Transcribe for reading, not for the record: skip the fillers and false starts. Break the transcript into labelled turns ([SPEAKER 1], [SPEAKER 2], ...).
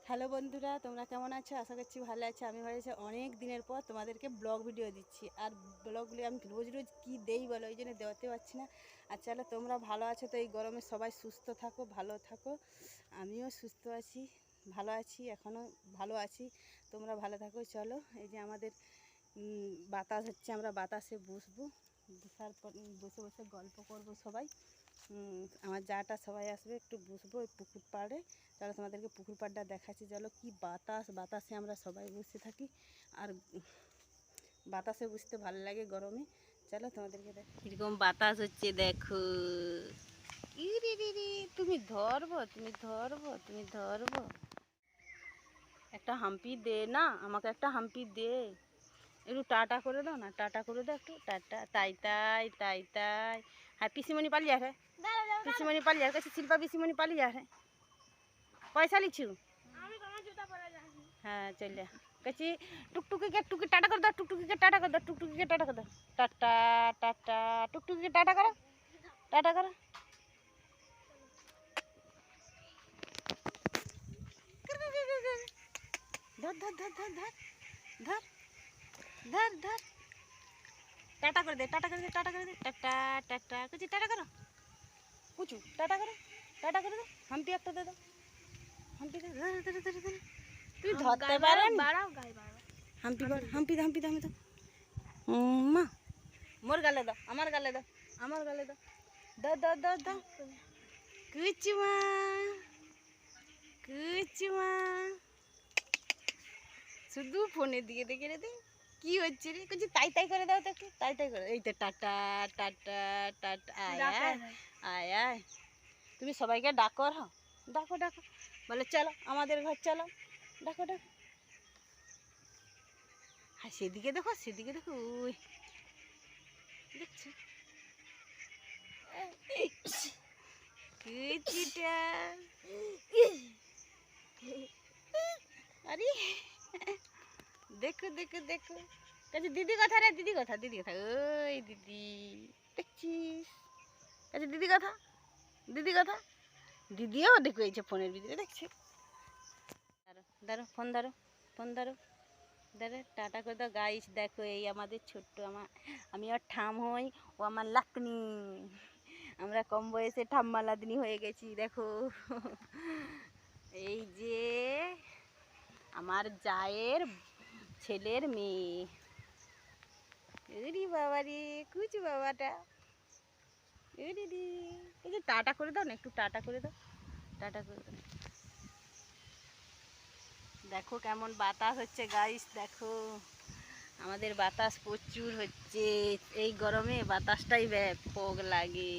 [SPEAKER 1] Hello বন্ধুরা, তোমরা কেমন আছো? আশা করছি ভালো আছো। আমি ভালো আছি। অনেক দিনের পর তোমাদেরকে ব্লগ ভিডিও দিচ্ছি, আর ব্লগগুলি আমি রোজ রোজ কী দেই বলো, ওই জন্য দেওয়াতে পারছি না। আর চলো, তোমরা ভালো আছো তো? এই গরমে সবাই সুস্থ থাকো, ভালো থাকো। আমিও সুস্থ আছি, ভালো আছি, এখনও ভালো আছি। তোমরা ভালো থাকো। চলো, এই যে আমাদের বাতাস হচ্ছে, আমরা বাতাসে বসবো, বসার পর বসে বসে গল্প করব সবাই। আমার যাটা সবাই আসবে, একটু বসবো ওই পুকুর পাড়ে। চলো তোমাদেরকে পুকুর পাড়টা দেখাচ্ছি। চলো, কি বাতাস, বাতাসে আমরা সবাই বসে থাকি, আর বাতাসে বসতে ভালো লাগে গরমে। চলো তোমাদেরকে দেখ কীরকম বাতাস হচ্ছে, দেখো। তুমি ধরবো, তুমি ধরবো, তুমি ধরবো। একটা হাম্পি দে না, আমাকে একটা হাম্পি দে। একটু টাটা করে দাও না, টাটা করে দাও একটু, টাটা। তাই তাই তাই তাই। হ্যাঁ, পিসিমণি পালিয়ে আসে, পিসিমণি পালিয়ে আসে, শিল্পা পিসিমণি পালিয়ে আসে। পয়সা লিছু? হ্যাঁ, চলে কছি টুকটুকিকে টুকি টাটা করে দাও, টুকটুকিকে টাটা করে দাও, টুকটুকিকে টাটা করে দাও। টাটা টাটা, টুকটুকিকে টাটা করো, টাটা করো। ধর ধর ধর ধর ধর ধর ধর ধর। টাটা করে দে, টাটা করে দে, টাটা করে দে। টাটা টাটা কছি টাটা করো, কুচু টাটা করো, টাটা করে দাও। হাম্পি একটা দে দাও, হাম্পি দে। তুই ধরতে পারো হাম্পি, হাম্পি দাও, হাম্পি দাও, হাম্পি দাও। মা, মোর গালে দাও, আমার গালে দাও, আমার গালে দাও, দাও দাও দাও দাও। কুচুমা, কুচুমা, শুধু ফোনে দিকে দেখে রে। কি হচ্ছে রে? কিছু তাই তাই করে দাও তো একটু, তাই তাই করে। এই তো টাটা টাটা টাটা। আয় আয় আয় আয়। তুমি সবাইকে ডাকো, হ্যাঁ ডাকো ডাকো, বলে চলো আমাদের ঘর চলো, ডাকো ডাকো। হ্যাঁ, সেদিকে দেখো, সেদিকে দেখো, ওই দেখছো কুচিটা। আরে দেখো দেখো দেখো। কাছে দিদি কথা রে, দিদি কথা, দিদি কথা। ওই দিদি, দেখছিস? কাছে দিদি কথা, দিদি কথা। দিদিও দেখো, এই যে ফোনের ভিতরে দেখছি। ধরো ধরো, ফোন ধরো, ফোন ধরো, ধরো টাটা করে দাও। গাইস দেখো, এই আমাদের ছোট্ট, আমি ওর ঠাম হই, ও আমার লাকনি। আমরা কম বয়সে ঠাম্মা লাদনি হয়ে গেছি, দেখো। এই যে আমার জায়ের ছেলের মেয়ে। এরি বাবা রে, কুচু বাবাটা। এরি দি, এই যে টাটা করে দাও না, একটু টাটা করে দাও, টাটা করে দাও। দেখো কেমন বাতাস হচ্ছে গাইস, দেখো আমাদের বাতাস প্রচুর হচ্ছে। এই গরমে বাতাসটাই ব্যাপক লাগে।